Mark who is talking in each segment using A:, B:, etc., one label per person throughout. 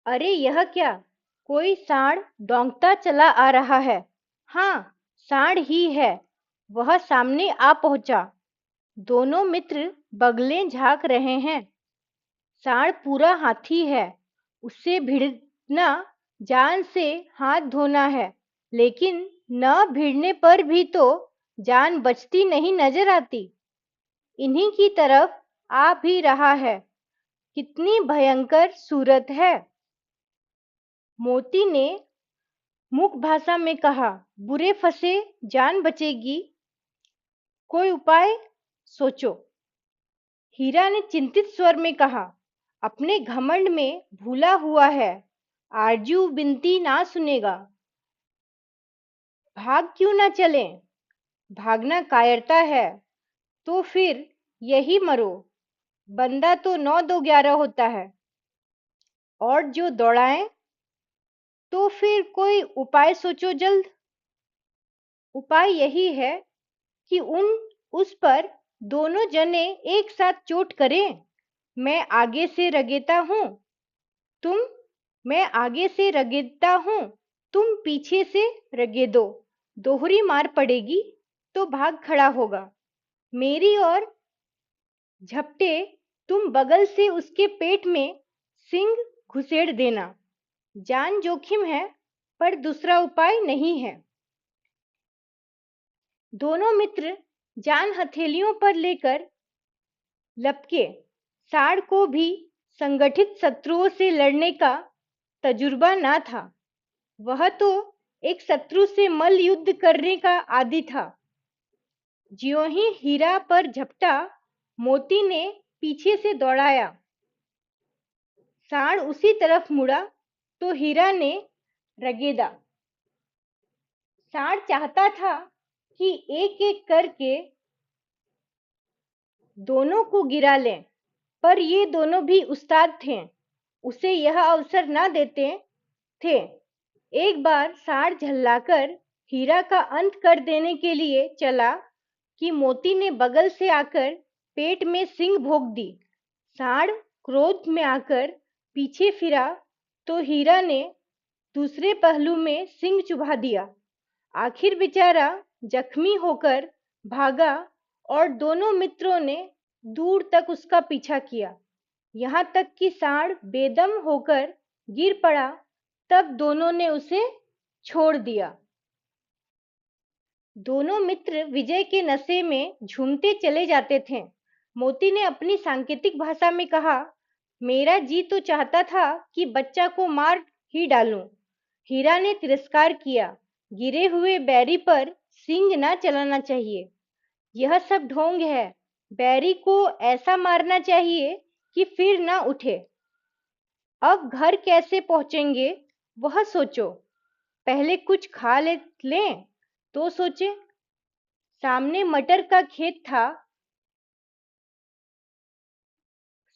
A: अरे यह क्या, कोई सांड दौड़ता चला आ रहा है। हाँ, सांड ही है। वह सामने आ पहुंचा। दोनों मित्र बगलें झांक रहे हैं। सांड पूरा हाथी है। उससे भिड़ना, जान से हाथ धोना है। लेकिन न भिड़ने पर भी तो जान बचती नहीं नजर आती। इन्हीं की तरफ आ भी रहा है। कितनी भयंकर सूरत है। मोती ने मूक भाषा में कहा, बुरे फंसे जान बचेगी, कोई उपाय सोचो। हीरा ने चिंतित स्वर में कहा, अपने घमंड में भूला हुआ है। आरजू विनती ना सुनेगा। भाग क्यों ना चलें? भागना कायरता है। तो फिर यही मरो। बंदा तो 9 2 11 होता है। और जो दौड़ाएं, तो फिर कोई उपाय सोचो जल्द। उपाय यही है कि उस पर दोनों जने एक साथ चोट करें। मैं आगे से रगेता हूं, तुम मैं आगे से रगेता हूं, तुम पीछे से रगेदो। दोहरी मार पड़ेगी तो भाग खड़ा होगा। मेरी ओर झपटे, तुम बगल से उसके पेट में सिंग घुसेड़ देना। जान जोखिम है, पर दूसरा उपाय नहीं है। दोनों मित्र जान हथेलियों पर लेकर लपके। सांड को भी संगठित शत्रुओं से लड़ने का तजुर्बा ना था। वह तो एक शत्रु से मल्ल युद्ध करने का आदी था। ज्यों ही हीरा पर झपटा, मोती ने पीछे से दौड़ाया। सांड उसी तरफ मुड़ा तो हीरा ने रगेदा। सांड चाहता था कि एक एक करके दोनों को गिरा लें, पर ये दोनों भी उस्ताद थे। उसे यह अवसर ना देते थे। एक बार सांड झल्लाकर हीरा का अंत कर देने के लिए चला कि मोती ने बगल से आकर पेट में सींग भोंक दी। सांड क्रोध में आकर पीछे फिरा तो हीरा ने दूसरे पहलू में सींग चुभा दिया। आखिर बेचारा जख्मी होकर भागा और दोनों मित्रों ने दूर तक उसका पीछा किया। यहाँ तक कि सांड बेदम होकर गिर पड़ा, तब दोनों ने उसे छोड़ दिया। दोनों मित्र विजय के नशे में झूमते चले जाते थे। मोती ने अपनी सांकेतिक भाषा में कहा, मेरा जी तो चाहता था कि बच्चा को मार ही डालूं। हीरा ने तिरस्कार किया, गिरे हुए बैरी पर सींग ना चलाना चाहिए। यह सब ढोंग है। बैरी को ऐसा मारना चाहिए कि फिर ना उठे। अब घर कैसे पहुंचेंगे वह सोचो। पहले कुछ खा लें तो सोचे। सामने मटर का खेत था।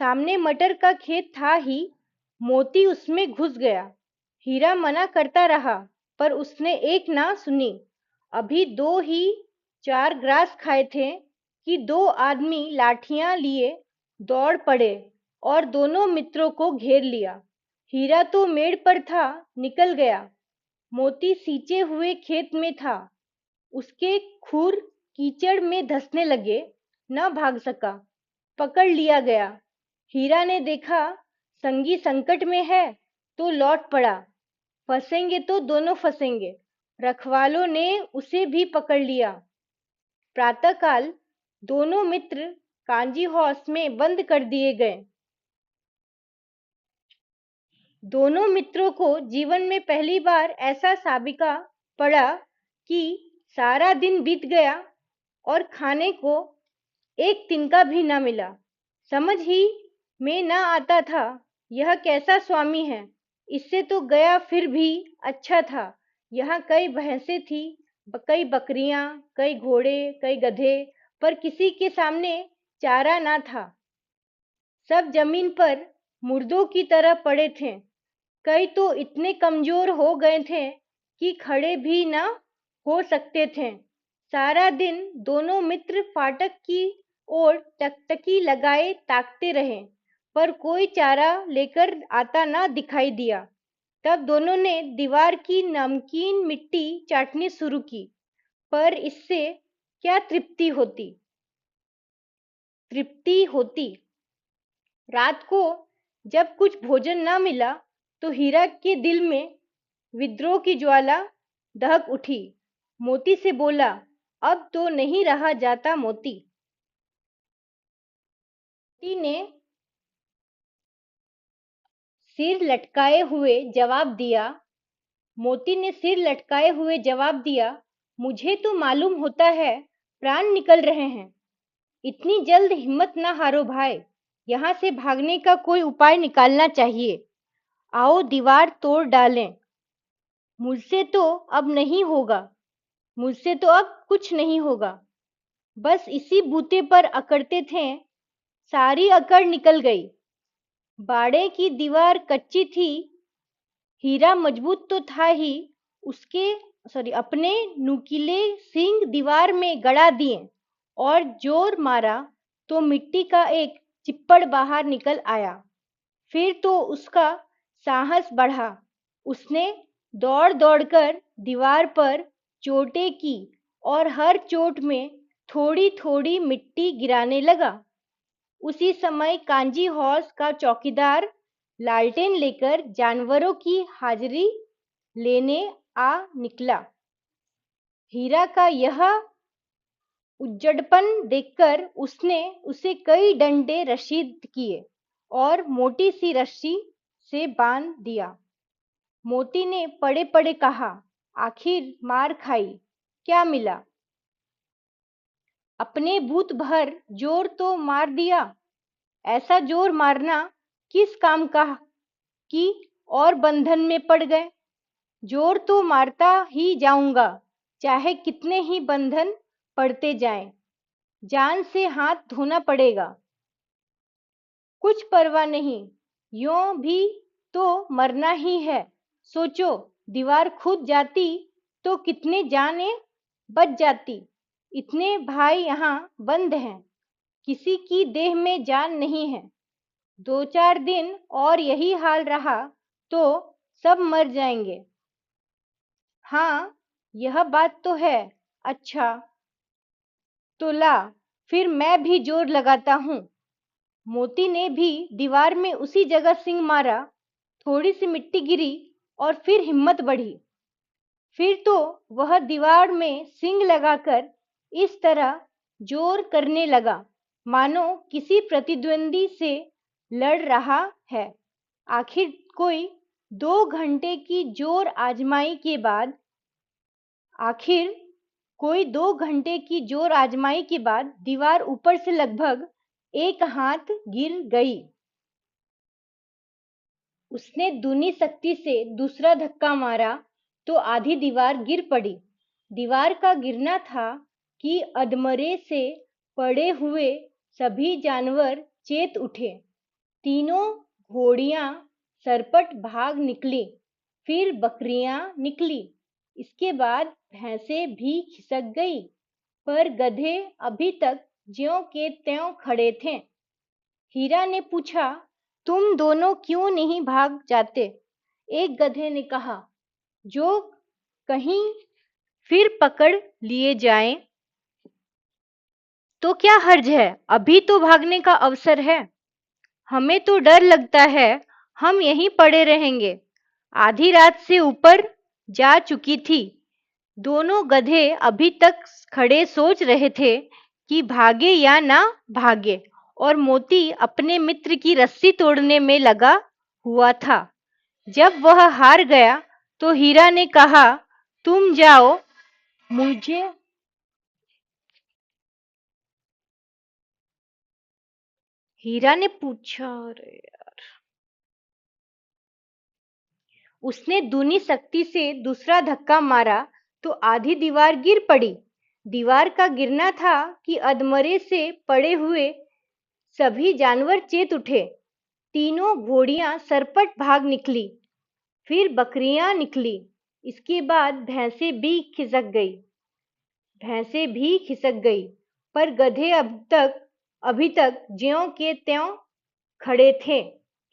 A: सामने मटर का खेत था ही, मोती उसमें घुस गया। हीरा मना करता रहा, पर उसने एक ना सुनी। अभी 2 ही 4 ग्रास खाए थे कि 2 आदमी लाठियां लिए दौड़ पड़े और दोनों मित्रों को घेर लिया। हीरा तो मेड़ पर था, निकल गया। मोती सींचे हुए खेत में था। उसके खुर कीचड़ में धंसने लगे, न भाग सका, पकड़ लिया गया। हीरा ने देखा संगी संकट में है तो लौट पड़ा। फंसेंगे तो दोनों फंसेंगे। रखवालों ने उसे भी पकड़ लिया। प्रातःकाल दोनों मित्र कांजी हाउस में बंद कर दिए गए। दोनों मित्रों को जीवन में पहली बार ऐसा साबिका पड़ा कि सारा दिन बीत गया और खाने को एक तिनका भी न मिला। समझ ही में न आता था यह कैसा स्वामी है। इससे तो गया फिर भी अच्छा था। यहाँ कई भैंसें थी, कई बकरियां, कई घोड़े, कई गधे, पर किसी के सामने चारा ना था। सब जमीन पर मुर्दों की तरह पड़े थे। कई तो इतने कमजोर हो गए थे कि खड़े भी न हो सकते थे। सारा दिन दोनों मित्र फाटक की ओर टकटकी लगाए ताकते रहे, पर कोई चारा लेकर आता ना दिखाई दिया। तब दोनों ने दीवार की नमकीन मिट्टी चाटनी शुरू की, पर इससे क्या तृप्ति होती। रात को जब कुछ भोजन न मिला तो हीरा के दिल में विद्रोह की ज्वाला दहक उठी। मोती से बोला, अब तो नहीं रहा जाता मोती। मोती ने सिर लटकाए हुए जवाब दिया मोती ने सिर लटकाए हुए जवाब दिया, मुझे तो मालूम होता है प्राण निकल रहे हैं। इतनी जल्द हिम्मत ना हारो भाई, यहाँ से भागने का कोई उपाय निकालना चाहिए। आओ दीवार तोड़ डालें। मुझसे तो अब नहीं होगा, मुझसे तो अब कुछ नहीं होगा। बस इसी बूते पर अकड़ते थे, सारी अकड़ निकल गई। बाड़े की दीवार कच्ची थी, हीरा मजबूत तो था ही, अपने नुकीले सींग दीवार में गड़ा दिए और जोर मारा तो मिट्टी का एक चिप्पड़ बाहर निकल आया। फिर तो उसका साहस बढ़ा। उसने दौड़ दौड़कर दीवार पर चोटें की और हर चोट में थोड़ी थोड़ी मिट्टी गिराने लगा। उसी समय कांजी हौस का चौकीदार लालटेन लेकर जानवरों की हाजिरी लेने आ निकला। हीरा का यह उज्जड़पन देखकर उसने उसे कई डंडे रशीद किए और मोटी सी रस्सी से बांध दिया। मोती ने पड़े पड़े कहा, आखिर मार खाई, क्या मिला? अपने भूत भर जोर तो मार दिया। ऐसा जोर मारना किस काम का कि और बंधन में पड़ गए। जोर तो मारता ही जाऊंगा, चाहे कितने ही बंधन पड़ते जाएं। जान से हाथ धोना पड़ेगा। कुछ परवाह नहीं, यूं भी तो मरना ही है। सोचो, दीवार खुद जाती तो कितने जाने बच जाती। इतने भाई यहाँ बंद हैं, किसी की देह में जान नहीं है। 2-4 दिन और यही हाल रहा तो सब मर जाएंगे। हाँ, यह बात तो है। अच्छा, तो ला, फिर मैं भी जोर लगाता हूँ। मोती ने भी दीवार में उसी जगह सींग मारा। थोड़ी सी मिट्टी गिरी और फिर हिम्मत बढ़ी। फिर तो वह दीवार में सींग लगाकर इस तरह जोर करने लगा मानो किसी प्रतिद्वंदी से लड़ रहा है। आखिर कोई 2 घंटे की जोर आजमाई के बाद आखिर कोई 2 घंटे की जोर आजमाई के बाद दीवार ऊपर से लगभग 1 हाथ गिर गई। उसने दूनी शक्ति से दूसरा धक्का मारा तो आधी दीवार गिर पड़ी। दीवार का गिरना था कि अधमरे से पड़े हुए सभी जानवर चेत उठे। तीनों घोड़ियां सरपट भाग निकली, फिर बकरियां निकली, इसके बाद भैंसें भी खिसक गई, पर गधे अभी तक ज्यों के त्यों खड़े थे। हीरा ने पूछा, तुम दोनों क्यों नहीं भाग जाते? एक गधे ने कहा, जो कहीं फिर पकड़ लिए जाएं तो क्या हर्ज है, अभी तो भागने का अवसर है। हमें तो डर लगता है, हम यहीं पड़े रहेंगे। आधी रात से ऊपर जा चुकी थी। दोनों गधे अभी तक खड़े सोच रहे थे कि भागे या ना भागे, और मोती अपने मित्र की रस्सी तोड़ने में लगा हुआ था। जब वह हार गया तो हीरा ने कहा, तुम जाओ, मुझे हीरा ने पूछा। अरे, उसने दूनी शक्ति से दूसरा धक्का मारा तो आधी दीवार गिर पड़ी। दीवार का गिरना था कि अधमरे से पड़े हुए सभी जानवर चेत उठे। तीनों घोड़ियां सरपट भाग निकली, फिर बकरियां निकली, इसके बाद भैंसें भी खिसक गई, पर गधे अभी तक ज्यों के त्यों खड़े थे।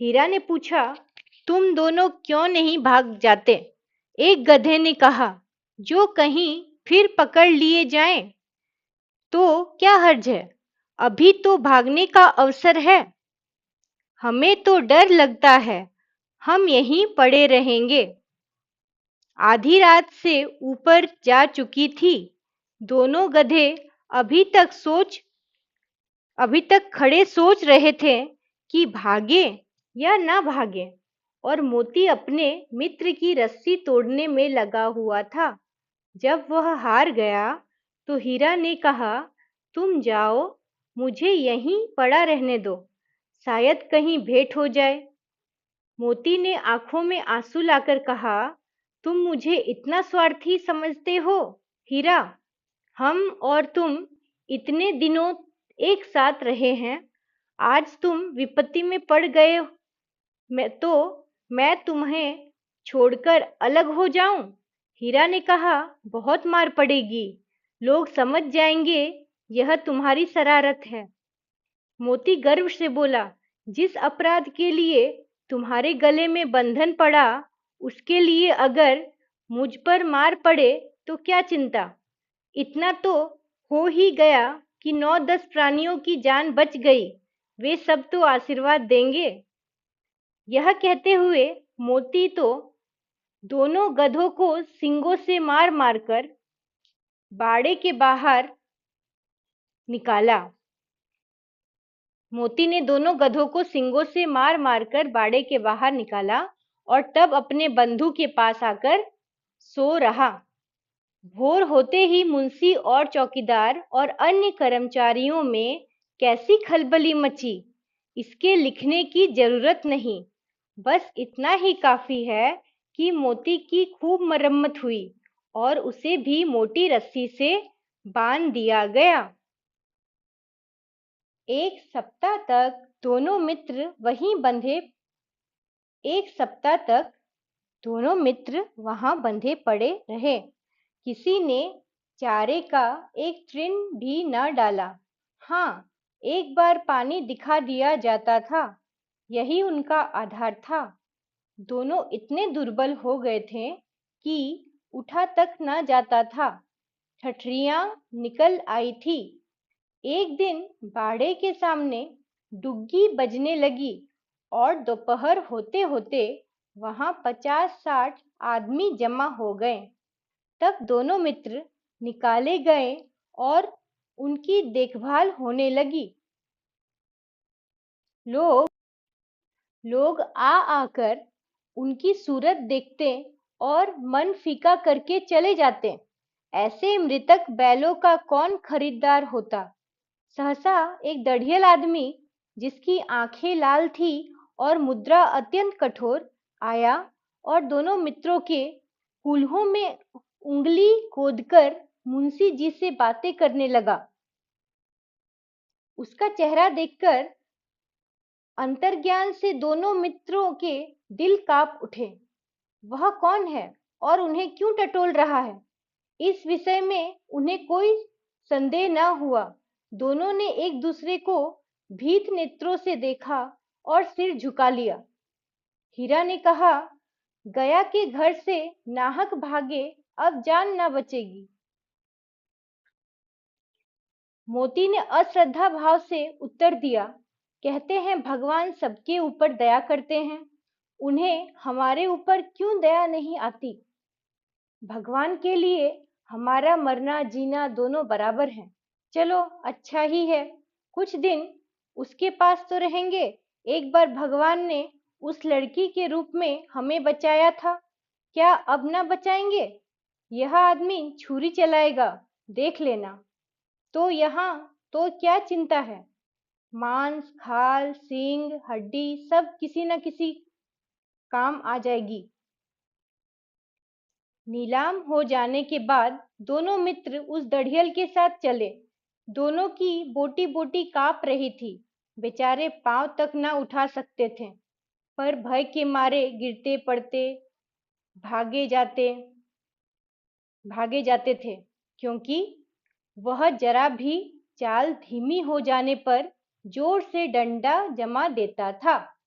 A: हीरा ने पूछा, तुम दोनों क्यों नहीं भाग जाते? एक गधे ने कहा, जो कहीं फिर पकड़ लिए जाएं तो क्या हर्ज है, अभी तो भागने का अवसर है। हमें तो डर लगता है, हम यहीं पड़े रहेंगे। आधी रात से ऊपर जा चुकी थी। दोनों गधे अभी तक खड़े सोच रहे थे कि भागे या ना भागे, और मोती अपने मित्र की रस्सी तोड़ने में लगा हुआ था। जब वह हार गया तो हीरा ने कहा, तुम जाओ, मुझे यहीं पड़ा रहने दो, शायद कहीं भेंट हो जाए। मोती ने आंखों में आंसू लाकर कहा, तुम मुझे इतना स्वार्थी समझते हो हीरा? हम और तुम इतने दिनों एक साथ रहे हैं, आज तुम विपत्ति में पड़ गए, मैं तुम्हें छोड़कर अलग हो जाऊं? हीरा ने कहा, बहुत मार पड़ेगी, लोग समझ जाएंगे यह तुम्हारी शरारत है। मोती गर्व से बोला, जिस अपराध के लिए तुम्हारे गले में बंधन पड़ा, उसके लिए अगर मुझ पर मार पड़े तो क्या चिंता। इतना तो हो ही गया कि 9-10 प्राणियों की जान बच गई, वे सब तो आशीर्वाद देंगे। यह कहते हुए मोती तो दोनों गधों को सींगों से मार मारकर बाड़े के बाहर निकाला। मोती ने दोनों गधों को सींगों से मार मारकर बाड़े के बाहर निकाला और तब अपने बंधु के पास आकर सो रहा। भोर होते ही मुंशी और चौकीदार और अन्य कर्मचारियों में कैसी खलबली मची, इसके लिखने की जरूरत नहीं। बस इतना ही काफी है कि मोती की खूब मरम्मत हुई और उसे भी मोटी रस्सी से बांध दिया गया। एक सप्ताह तक दोनों मित्र वहां बंधे पड़े रहे। किसी ने चारे का एक तृण भी न डाला। हाँ, एक बार पानी दिखा दिया जाता था, यही उनका आधार था। दोनों इतने दुर्बल हो गए थे कि उठा तक न जाता था। ठठरियां निकल आई थी। एक दिन बाड़े के सामने डुग्गी बजने लगी और दोपहर होते होते वहां 50-60 आदमी जमा हो गए। तब दोनों मित्र निकाले गए और उनकी देखभाल होने लगी। लोग आ आकर उनकी सूरत देखते और मन फीका करके चले जाते। ऐसे मृतक बैलों का कौन खरीदार होता। सहसा एक दढ़ियल आदमी, जिसकी आंखें लाल थी और मुद्रा अत्यंत कठोर, आया और दोनों मित्रों के कूल्हों में उंगली खोदकर मुंशी जी से बातें करने लगा। उसका चेहरा देखकर अंतर्ज्ञान से दोनों मित्रों के दिल कांप उठे। वह कौन है और उन्हें क्यों टटोल रहा है, इस विषय में उन्हें कोई संदेह न हुआ। दोनों ने एक दूसरे को भीत नेत्रों से देखा और सिर झुका लिया। हीरा ने कहा, गया के घर से नाहक भागे, अब जान न बचेगी। मोती ने अश्रद्धा भाव से उत्तर दिया, कहते हैं भगवान सबके ऊपर दया करते हैं, उन्हें हमारे ऊपर क्यों दया नहीं आती। भगवान के लिए हमारा मरना जीना दोनों बराबर है। चलो अच्छा ही है, कुछ दिन उसके पास तो रहेंगे। एक बार भगवान ने उस लड़की के रूप में हमें बचाया था, क्या अब ना बचाएंगे? यह आदमी छुरी चलाएगा, देख लेना। तो यहाँ तो क्या चिंता है, मांस खाल सींग हड्डी सब किसी न किसी काम आ जाएगी। नीलाम हो जाने के बाद दोनों मित्र उस दढ़ियल के साथ चले। दोनों की बोटी बोटी कांप रही थी। बेचारे पांव तक न उठा सकते थे, पर भय के मारे गिरते पड़ते भागे जाते भागे जाते थे, क्योंकि वह जरा भी चाल धीमी हो जाने पर जोर से डंडा जमा देता था।